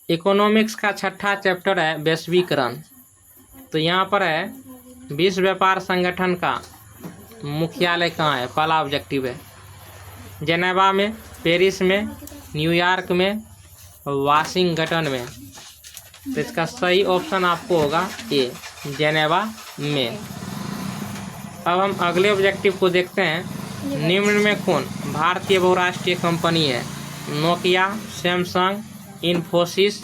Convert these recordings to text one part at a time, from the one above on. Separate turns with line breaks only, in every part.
Economics का छठा chapter है वैश्वीकरण। तो यहाँ पर है विश्व व्यापार संगठन का मुख्यालय कहाँ है, पहला ऑब्जेक्टिव है जेनेवा में, पेरिस में, न्यूयॉर्क में, वाशिंगटन में। तो इसका सही ऑप्शन आपको होगा ए, जेनेवा में। अब हम अगले ऑब्जेक्टिव को देखते हैं। निम्न में कौन भारतीय बहुराष्ट्रीय कंपनी है? Nokia, Samsung, Infosys,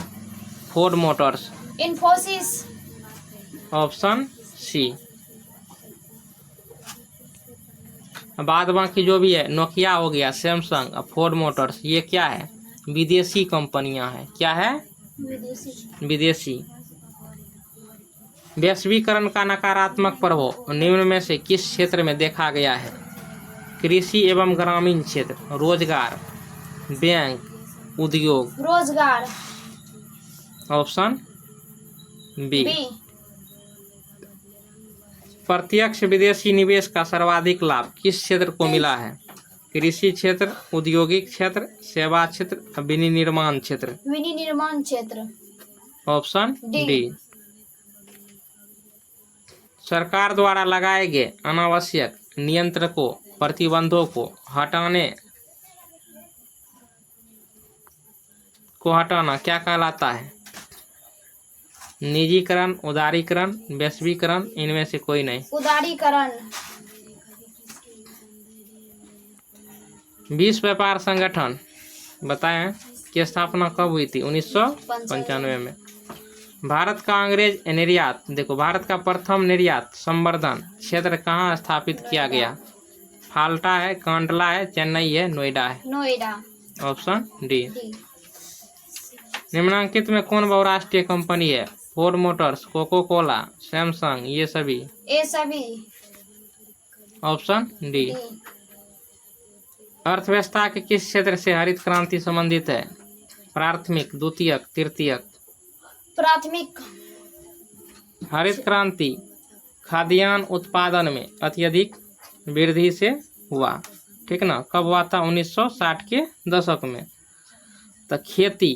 Ford Motors.
Infosys.
Option C. बाद बाकी जो भी है, नोकिया हो गया, सैमसंग और फोर्ड मोटर्स, ये क्या है? विदेशी कंपनियां हैं। क्या है? विदेशी। वैश्वीकरण का नकारात्मक प्रभाव निम्न में से किस क्षेत्र में देखा गया है? कृषि एवं ग्रामीण क्षेत्र, रोजगार, बैंक, उद्योग।
रोजगार।
Option B. प्रत्यक्ष विदेशी निवेश का सर्वाधिक लाभ किस क्षेत्र को मिला है? कृषि क्षेत्र, औद्योगिक क्षेत्र, सेवा क्षेत्र, विनिर्माण क्षेत्र।
विनिर्माण क्षेत्र।
Option D. सरकार द्वारा लगाए गए अनावश्यक नियंत्रकों, प्रतिबंधों को हटाना क्या कहलाता है? निजीकरण, उदारीकरण, वैश्वीकरण, इनमें से कोई नहीं।
उदारीकरण।
विश्व व्यापार संगठन बताएं की स्थापना कब हुई थी? 1995 में। भारत का अंग्रेज निर्यात, देखो भारत का प्रथम निर्यात संवर्धन क्षेत्र कहाँ स्थापित किया गया? फाल्टा है, कांडला है, चेन्नई है, नोएडा है।
नोएडा।
Option D. निम्नलिखित में कौन बहुराष्ट्रीय कंपनी है? Ford Motors, Coca Cola, Samsung, ये सभी। Option D. अर्थव्यवस्था के किस क्षेत्र से हरित क्रांति संबंधित है? प्राथमिक, द्वितीयक, तृतीयक।
प्राथमिक।
हरित क्रांति खाद्यान्न उत्पादन में अत्यधिक वृद्धि से हुआ, ठीक ना? कब हुआ था? 1960 के दशक में। तो खेती,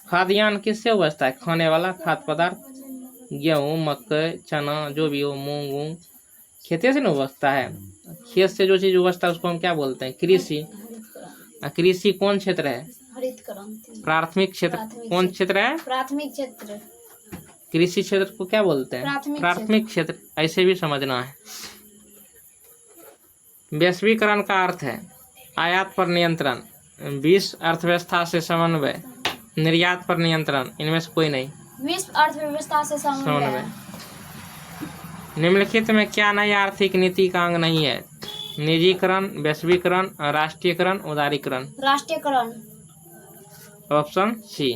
खाद्यान्न किससे उपजता है? खाने वाला खाद्य पदार्थ, गेहूँ, मकई, चना, जो भी हो, मूंग वूंग, खेती से न उपजता है। खेत से जो चीज उपजता है उसको हम क्या बोलते हैं? कृषि। कृषि कौन क्षेत्र है?
हरित क्रांति।
प्राथमिक क्षेत्र। कौन क्षेत्र है?
प्राथमिक क्षेत्र।
कृषि क्षेत्र को क्या बोलते हैं? प्राथमिक क्षेत्र। ऐसे भी समझना है। वैश्वीकरण का अर्थ है आयात पर नियंत्रण, विश्व अर्थव्यवस्था से समन्वय, निर्यात पर नियंत्रण, इनमें से कोई नहीं।
विश्व अर्थव्यवस्था से समन्वय।
निम्नलिखित में क्या नई आर्थिक नीति का अंग नहीं है? निजीकरण, वैश्वीकरण, राष्ट्रीयकरण, उदारीकरण।
राष्ट्रीयकरण।
Option C.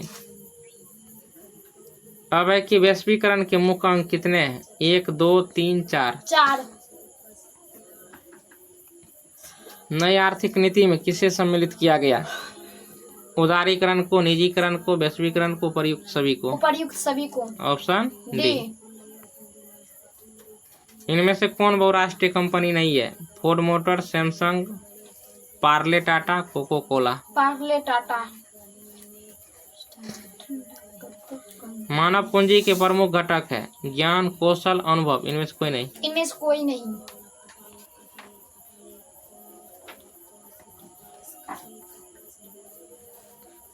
अब है कि वैश्वीकरण के मुख्य अंग कितने हैं? 1, 2, 3, 4।
4।
नई आर्थिक नीति में किसे सम्मिलित किया गया? उदारीकरण को, निजीकरण को, वैश्वीकरण को, उपर्युक्त सभी को।
उपर्युक्त सभी को।
Option D. इनमें से कौन बहुराष्ट्रीय कंपनी नहीं है? Ford Motor, Samsung, Parle Tata, Coca Cola.
Parle Tata.
मानव पूंजी के प्रमुख घटक है ज्ञान, कौशल, अनुभव, इनमें से कोई नहीं।
इनमें से कोई नहीं।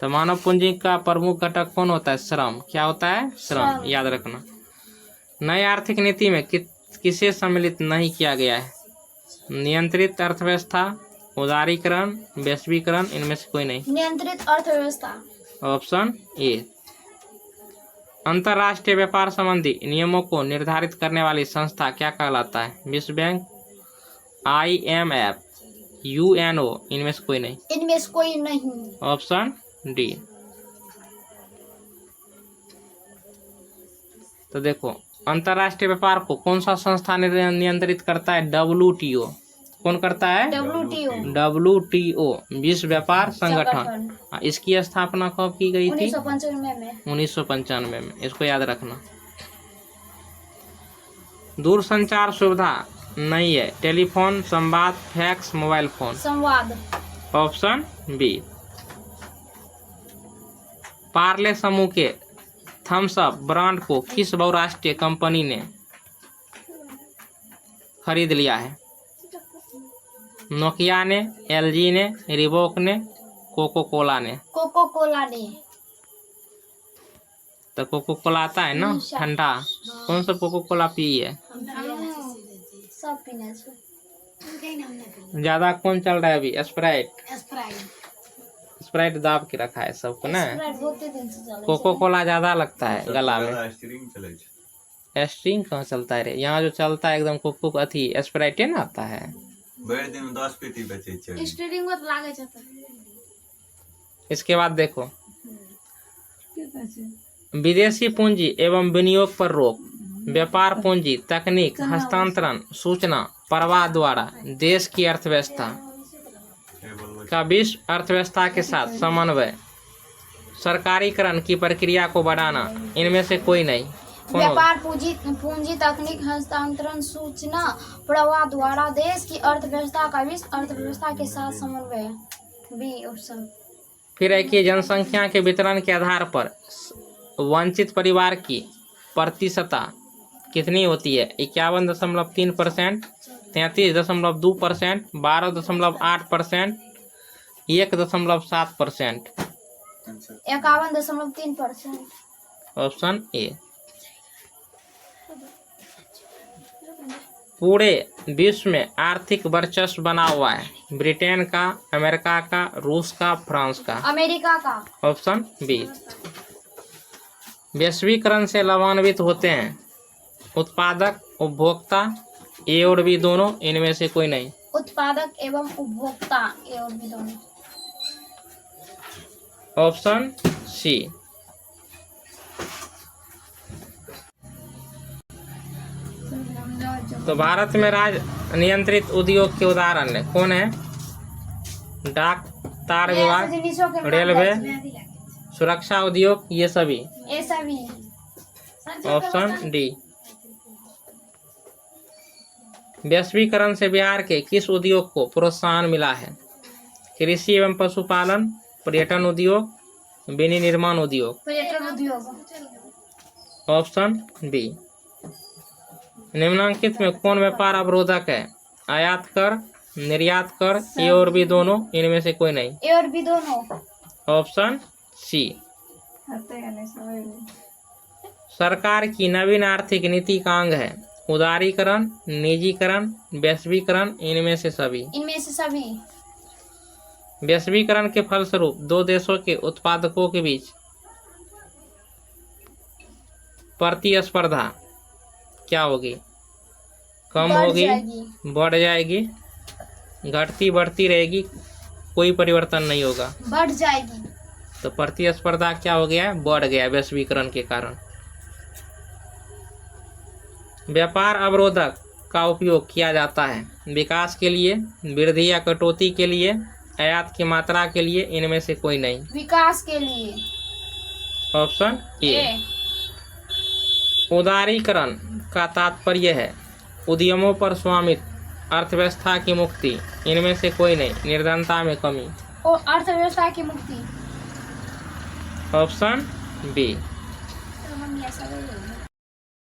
तो मानव पूंजी का प्रमुख घटक कौन होता है? श्रम। क्या होता है? श्रम। याद रखना। नई आर्थिक नीति में किसे सम्मिलित नहीं किया गया है? नियंत्रित अर्थव्यवस्था, उदारीकरण, वैश्वीकरण, इनमें से कोई नहीं।
नियंत्रित अर्थव्यवस्था।
Option A. अंतर्राष्ट्रीय व्यापार संबंधी नियमों को निर्धारित करने वाली संस्था क्या कहलाता है? विश्व बैंक, IMF, UNO, इनमें से कोई नहीं।
इनमें से कोई नहीं।
Option D. तो देखो अंतर्राष्ट्रीय व्यापार को कौन सा संस्था नियंत्रित करता है? WTO। कौन करता है? WTO, विश्व व्यापार संगठन। इसकी स्थापना कब की गई थी? 1995 में। इसको याद रखना। दूरसंचार सुविधा नहीं है? टेलीफोन, संवाद, फैक्स, मोबाइल फोन।
संवाद।
Option B. पार्ले समूह के थम्स अप ब्रांड को किस बहुराष्ट्रीय कंपनी ने खरीद लिया है? नोकिया ने, एलजी ने, रिबॉक ने, कोको कोला ने।
कोको कोला ने।
तो कोको कोला आता है ना ठंडा, कौन सा कोको कोला पी है?
सब पीना चाहिए।
ज्यादा कौन चल रहा है अभी? स्प्राइट। स्प्राइट दाब के रखा है सबको ना।
बहुते दिन से चल
कोको कोला ज्यादा लगता है गला में। स्ट्रिंग कहाँ चलता है रे? यहाँ जो चलता है एकदम कोको अथी स्प्राइटे ना आता है।
दिन में 10 पेटी बेचे छै।
स्टीयरिंग में लागे छै।
इसके बाद देखो, विदेशी पूंजी एवं विनियोग पर रोक, व्यापार पूंजी, तकनीक, हस्तांतरण, सूचना प्रवाह द्वारा देश की अर्थव्यवस्था का विश्व अर्थव्यवस्था के साथ समन्वय, सरकारीकरण की प्रक्रिया को बढ़ाना, इनमें से कोई नहीं। कौन होगा?
व्यापार पूंजी तकनीक हस्तांतरण सूचना प्रवाह द्वारा देश की अर्थव्यवस्था का विश्व अर्थव्यवस्था के साथ समन्वय। B option.
फिर है कि जनसंख्या के वितरण के आधार पर वंचित परिवार की प्रतिशतता कितनी होती है? 51.3%, 33.2%, 12.8%, 1.7%।
51.3%।
Option A. पूरे विश्व में आर्थिक वर्चस्व बना हुआ है ब्रिटेन का, अमेरिका का, रूस का, फ्रांस का।
अमेरिका का।
Option B. वैश्वीकरण से लाभान्वित होते हैं उत्पादक, उपभोक्ता, ए और बी दोनों, इनमें से कोई नहीं।
उत्पादक एवं उपभोक्ता, ए और बी दोनों।
Option C. तो भारत में राज्य नियंत्रित उद्योग के उदाहरण कौन है? डाक, तार विभाग, रेलवे, सुरक्षा उद्योग, ये सभी।
ये सभी।
Option D. वैश्वीकरण से बिहार के किस उद्योग को प्रोत्साहन मिला है? कृषि एवं पशुपालन, पर्यटन उद्योग, विनिर्माण उद्योग।
पर्यटन उद्योग।
Option B. निम्नलिखित में कौन व्यापार अवरोधक है? आयात कर, निर्यात कर, ए और बी दोनों, इनमें से कोई नहीं।
ए और बी दोनों।
Option C. सरकार की नवीन आर्थिक नीति का अंग है उदारीकरण, निजीकरण, वैश्वीकरण, इनमें से सभी।
इनमें से सभी।
वैश्वीकरण के फलस्वरूप दो देशों के उत्पादकों के बीच प्रतिस्पर्धा क्या होगी? कम होगी, बढ़ जाएगी, घटती बढ़ती रहेगी, कोई परिवर्तन नहीं होगा।
बढ़ जाएगी।
तो प्रतिस्पर्धा क्या हो गया? बढ़ गया वैश्वीकरण के कारण। व्यापार अवरोधक का उपयोग किया जाता है विकास के लिए, वृद्धि या कटौती के लिए, आयात की मात्रा के लिए, इनमें से कोई नहीं।
विकास के लिए।
Option A. उदारीकरण का तात्पर्य है उद्यमों पर स्वामित्व, अर्थव्यवस्था की मुक्ति, इनमें से कोई नहीं। निर्धनता में कमी।
और अर्थव्यवस्था की मुक्ति।
Option B.